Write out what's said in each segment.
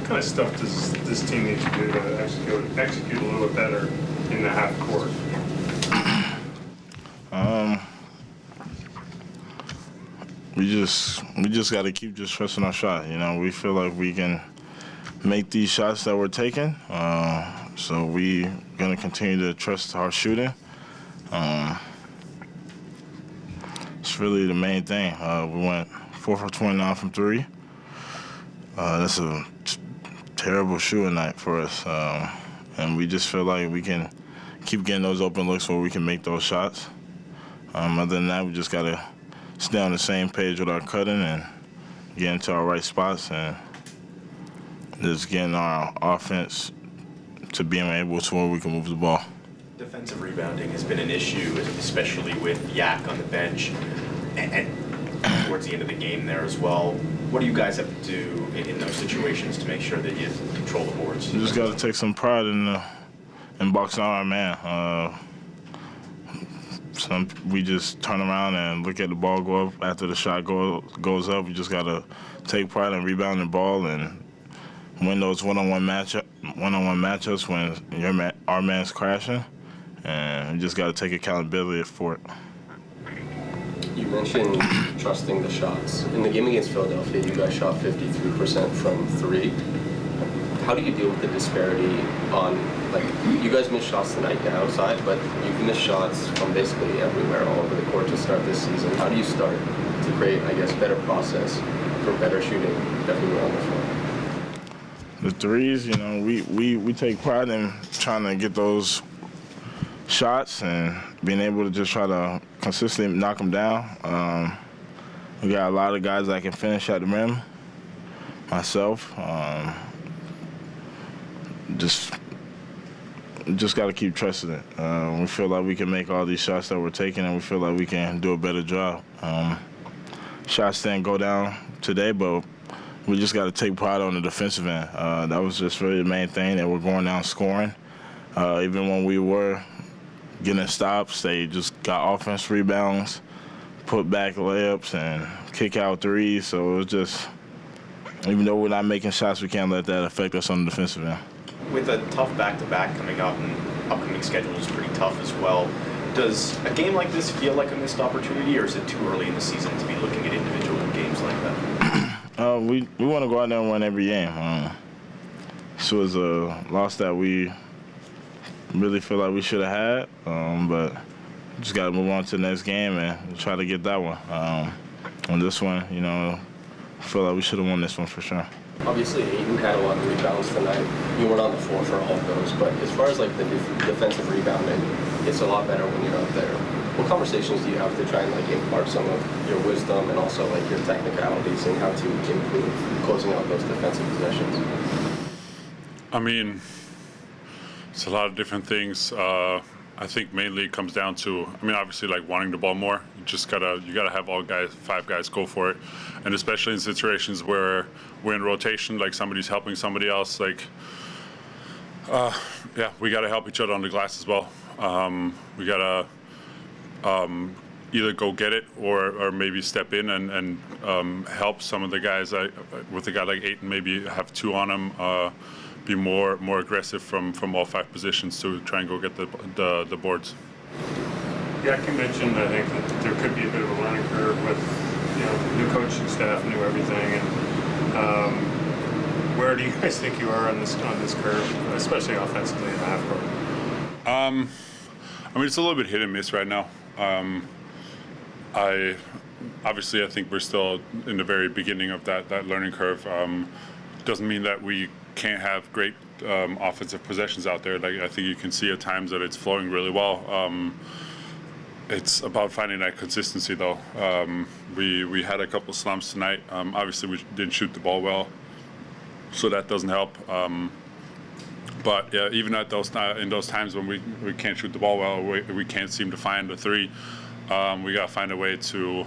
kind of stuff does this team need to do to execute a little bit better in the half court? We just got to keep just trusting our shot. You know, we feel like we can make these shots that we're taking. So we gonna continue to trust our shooting. It's really the main thing. We went 4 for 29 from three. That's a terrible shooting night for us, and we just feel like we can keep getting those open looks where we can make those shots. Other than that, we just gotta stay on the same page with our cutting and get into our right spots and just getting our offense to being able to where we can move the ball. Defensive rebounding has been an issue, especially with Yak on the bench and towards the end of the game there as well. What do you guys have to do in those situations to make sure that you control the boards? We just got to take some pride in boxing out our man. We just turn around and look at the ball go up after the shot goes up. We just got to take pride in rebounding the ball and win those one-on-one matchups when our man's crashing. And we just got to take accountability for it. You mentioned trusting the shots. In the game against Philadelphia, you guys shot 53% from three. How do you deal with the disparity on, like, you guys missed shots tonight outside, but you've missed shots from basically everywhere all over the court to start this season. How do you start to create, I guess, better process for better shooting everywhere on the floor? The threes, you know, we take pride in trying to get those shots and being able to just try to consistently knock them down. We got a lot of guys that can finish at the rim. Myself, just got to keep trusting it. We feel like we can make all these shots that we're taking, and we feel like we can do a better job. Shots didn't go down today, but we just got to take pride on the defensive end. That was just really the main thing, that we're going down scoring. Even when we were getting stops, they just got offense rebounds, put back layups, and kick out threes. So it was just, even though we're not making shots, we can't let that affect us on the defensive end. With a tough back-to-back coming up and upcoming schedule is pretty tough as well, does a game like this feel like a missed opportunity, or is it too early in the season to be looking at individual games like that? We want to go out there and win every game. This was a loss that we really feel like we should have had, but just got to move on to the next game and try to get that one. On this one, you know, I feel like we should have won this one for sure. Obviously, Ayton had a lot of rebounds tonight. You weren't on the floor for all of those, but as far as like the defensive rebounding, it's a lot better when you're out there. What conversations do you have to try and like impart some of your wisdom and also like your technicalities and how to improve closing out those defensive possessions? I mean, it's a lot of different things. I think mainly it comes down to, I mean, obviously like wanting the ball more. You gotta have all guys, 5 guys go for it, and especially in situations where we're in rotation, like somebody's helping somebody else. Like, we gotta help each other on the glass as well. We gotta either go get it or maybe step in and help some of the guys. With a guy like Ayton, maybe have 2 on him. Be more aggressive from all 5 positions to try and go get the boards. Yeah, you mentioned, I think, that there could be a bit of a learning curve with, you know, new coaching staff, new everything, and where do you guys think you are on this curve, especially offensively in the half court? I mean, it's a little bit hit and miss right now. I think we're still in the very beginning of that learning curve. Doesn't mean that we can't have great offensive possessions out there. Like, I think you can see at times that it's flowing really well. It's about finding that consistency, though. We had a couple slumps tonight. Obviously, we didn't shoot the ball well, so that doesn't help. But yeah, even in those times when we can't shoot the ball well, we can't seem to find the 3. We got to find a way to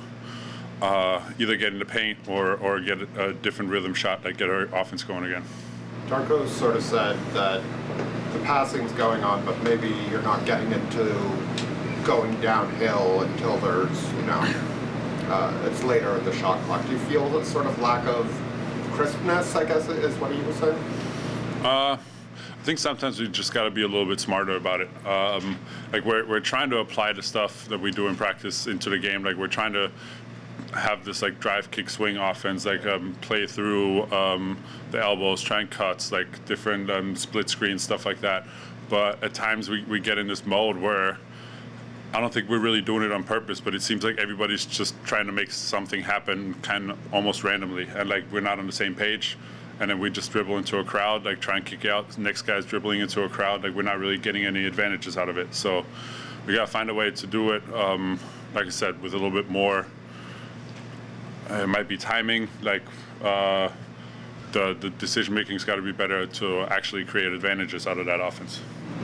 either get in the paint or get a different rhythm shot that get our offense going again. Darko sort of said that the passing's going on, but maybe you're not getting into going downhill until there's, it's later in the shot clock. Do you feel that sort of lack of crispness, I guess, is what he was saying? I think sometimes we just got to be a little bit smarter about it. Like we're trying to apply the stuff that we do in practice into the game. Like we're trying to have this like drive, kick, swing offense, like play through the elbows, try and cuts, like different split screens, stuff like that. But at times we get in this mode where I don't think we're really doing it on purpose, but it seems like everybody's just trying to make something happen kind of almost randomly, and like we're not on the same page. And then we just dribble into a crowd, like try and kick out. The next guy's dribbling into a crowd, like we're not really getting any advantages out of it. So we gotta find a way to do it, like I said, with a little bit more. It might be timing, like the decision making's got to be better to actually create advantages out of that offense.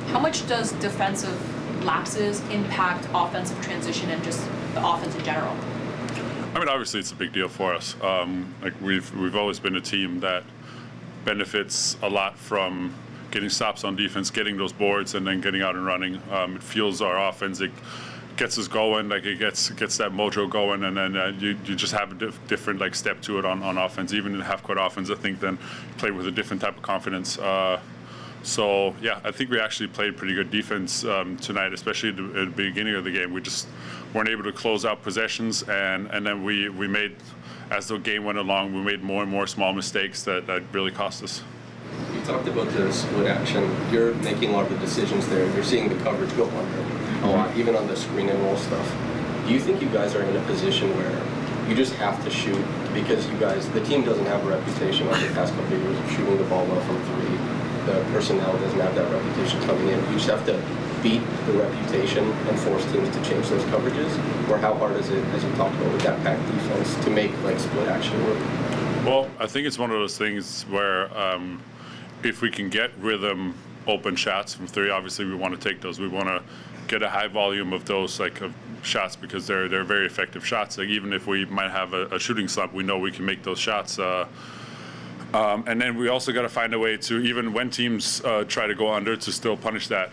How much does defensive lapses impact offensive transition and just the offense in general? I mean, obviously it's a big deal for us. Like we've always been a team that benefits a lot from getting stops on defense, getting those boards, and then getting out and running. It fuels our offense. It gets us going. Like it gets that mojo going, and then you just have a different like step to it on offense. Even in half-court offense, I think then play with a different type of confidence. So yeah, I think we actually played pretty good defense tonight, especially at the beginning of the game. We just weren't able to close out possessions, and then we made, as the game went along, we made more and more small mistakes that really cost us. You talked about the split action. You're making a lot of the decisions there. You're seeing the coverage go under a lot, even on the screen and roll stuff. Do you think you guys are in a position where you just have to shoot because you guys, the team doesn't have a reputation over the past couple of years of shooting the ball well from three? The personnel doesn't have that reputation coming in. You just have to beat the reputation and force teams to change those coverages? Or how hard is it, as you talked about with that pack defense, to make like split action work? Well, I think it's one of those things where if we can get rhythm open shots from three, obviously we want to take those. We want to get a high volume of those like of shots because they're very effective shots. Like even if we might have a shooting slump, we know we can make those shots. And then we also got to find a way to, even when teams try to go under, to still punish that.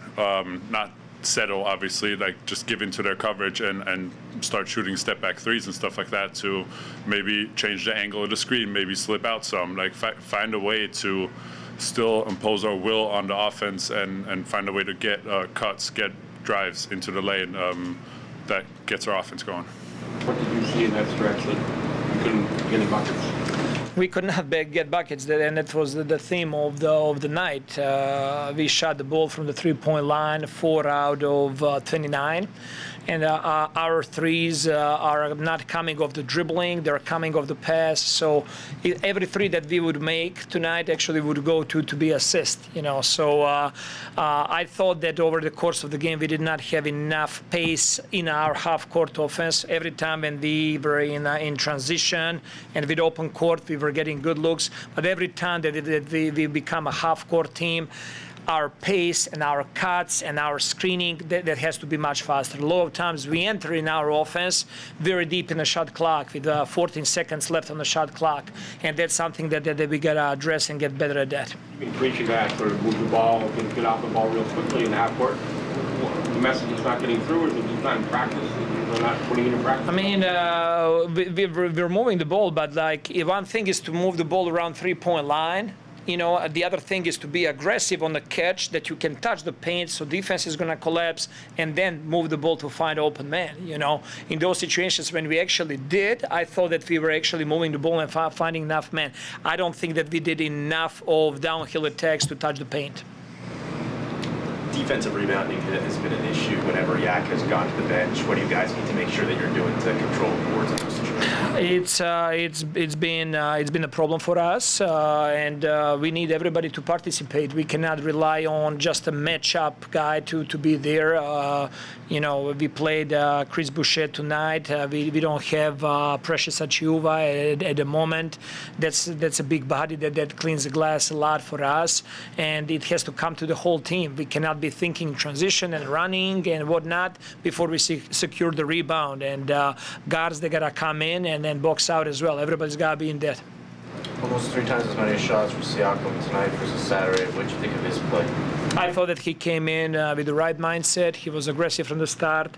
Not settle, obviously, like just give into their coverage and start shooting step back threes and stuff like that to maybe change the angle of the screen, maybe slip out some, like find a way to still impose our will on the offense and find a way to get cuts, get drives into the lane that gets our offense going. What did you see in that stretch that you couldn't get any buckets? We could not get buckets, and that was the theme of the night. We shot the ball from the three-point line, 4 out of 29. And our threes are not coming off the dribbling, they're coming off the pass. So every three that we would make tonight actually would go to be assist, you know. So I thought that over the course of the game we did not have enough pace in our half-court offense. Every time when we were in transition and with open court, we were getting good looks. But every time that we become a half-court team, our pace and our cuts and our screening, that has to be much faster. A lot of times we enter in our offense very deep in the shot clock with 14 seconds left on the shot clock. And that's something that we got to address and get better at that. You've been preaching that, sort of move the ball, get off the ball real quickly in the half court. The message is not getting through, or is it just not in practice? They're not putting it in practice? I mean, we're moving the ball, but like one thing is to move the ball around three-point line. You know, the other thing is to be aggressive on the catch, that you can touch the paint, so defense is going to collapse, and then move the ball to find open man. You know, in those situations when we actually did, I thought that we were actually moving the ball and finding enough men. I don't think that we did enough of downhill attacks to touch the paint. Defensive rebounding has been an issue whenever Yak has gone to the bench. What do you guys need to make sure that you're doing to control boards in those situations? It's been a problem for us, and we need everybody to participate. We cannot rely on just a matchup guy to be there. You know, we played Chris Boucher tonight. We don't have Precious Achiuwa at the moment. That's a big body that cleans the glass a lot for us, and it has to come to the whole team. We cannot be thinking transition and running and whatnot before we secure the rebound. And guards, they gotta come in and then box out as well. Everybody's gotta be in that. almost 3 times as many shots for Siakam tonight versus Saturday. What did you think of his play? I thought that he came in with the right mindset. He was aggressive from the start.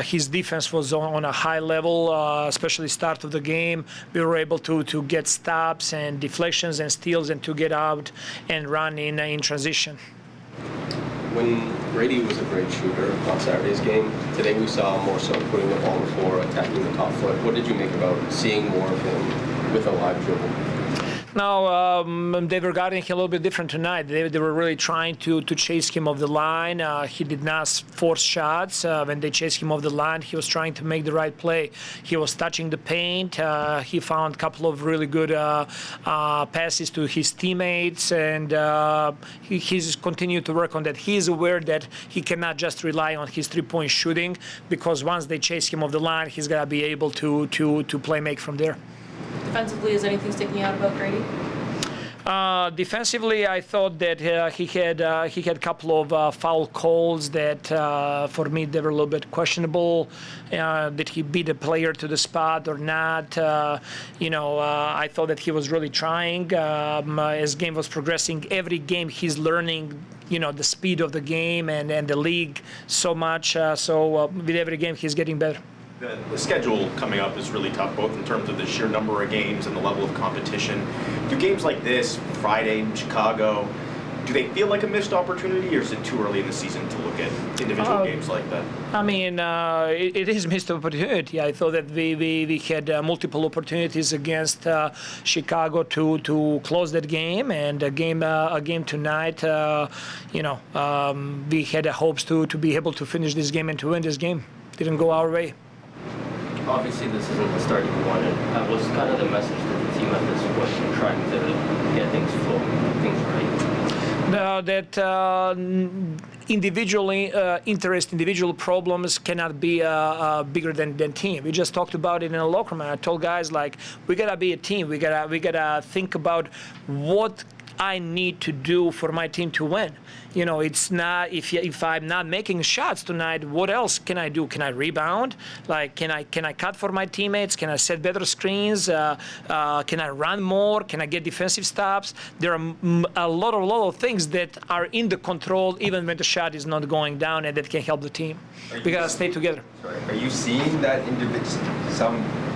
His defense was on a high level, especially start of the game. We were able to get stops and deflections and steals and to get out and run in transition. When Brady was a great shooter on Saturday's game, today we saw him more so putting the ball on the floor, attacking the top foot. What did you make about seeing more of him with a live dribble? No, they were guarding him a little bit different tonight. They were really trying to chase him off the line. He did not force shots. When they chased him off the line, he was trying to make the right play. He was touching the paint. He found a couple of really good passes to his teammates, and he's continued to work on that. He is aware that he cannot just rely on his three-point shooting, because once they chase him off the line, he's gonna be able to play make from there. Defensively, is anything sticking out about Grady? Defensively, I thought that he had a couple of foul calls that, for me, they were a little bit questionable. Did he beat a player to the spot or not? I thought that he was really trying. As game was progressing, every game he's learning, the speed of the game and the league so much. So with every game, he's getting better. The schedule coming up is really tough, both in terms of the sheer number of games and the level of competition. Do games like this, Friday in Chicago, do they feel like a missed opportunity, or is it too early in the season to look at individual games like that? I mean, it is missed opportunity. I thought that we had multiple opportunities against Chicago to close that game, and a game tonight. We had hopes to be able to finish this game and to win this game. Didn't go our way. Obviously, this isn't the start you wanted. What's kind of the message to the team at this point, trying to get things flowing, things right? That individual problems cannot be bigger than team. We just talked about it in a locker room. I told guys, like, we gotta be a team. We gotta think about what I need to do for my team to win. It's not if I'm not making shots tonight, what else can I do? Can I rebound? Like, can I cut for my teammates? Can I set better screens? Can I run more? Can I get defensive stops? There are a lot of things that are in the control, even when the shot is not going down, and that can help the team. We gotta stay together. Are you seeing that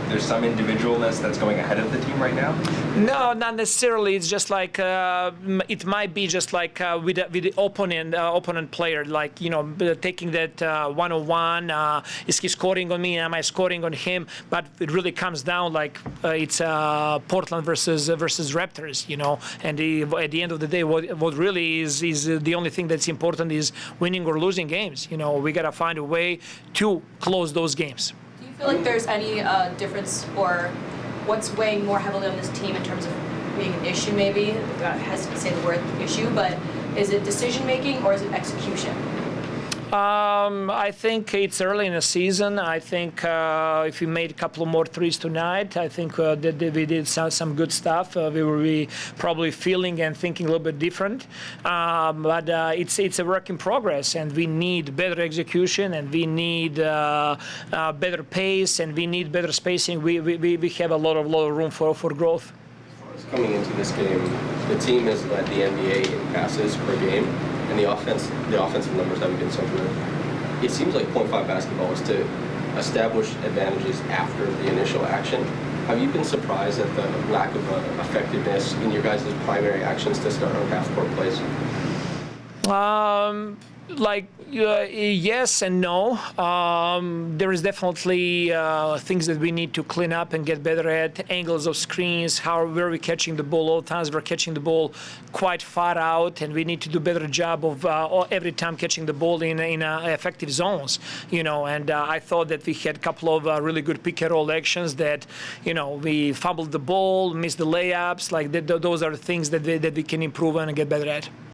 there's some individualness that's going ahead of the team right now? No, not necessarily. It's just like it might be just like with the opponent player, like taking that one-on-one. Is he scoring on me? Am I scoring on him? But it really comes down like it's Portland versus Raptors, And at the end of the day, what really is the only thing that's important is winning or losing games. We gotta find a way to close those games. Do you feel like there's any difference, or what's weighing more heavily on this team in terms of being an issue, maybe? I hesitate to say the word issue, but is it decision making or is it execution? I think it's early in the season. I think if we made a couple more threes tonight, I think that we did some good stuff. We will be probably feeling and thinking a little bit different. But it's a work in progress, and we need better execution, and we need better pace, and we need better spacing. We have a lot of room for growth. Coming into this game, the team has led the NBA in passes per game, and the offensive numbers haven't been so good. It seems like .5 basketball is to establish advantages after the initial action. Have you been surprised at the lack of effectiveness in your guys' primary actions to start on half-court plays? Yes and no. There is definitely things that we need to clean up and get better at. Angles of screens, where we're catching the ball. All times we're catching the ball quite far out, and we need to do a better job of every time catching the ball in effective zones. And I thought that we had a couple of really good pick and roll actions that, we fumbled the ball, missed the layups. Those are things that we can improve on and get better at.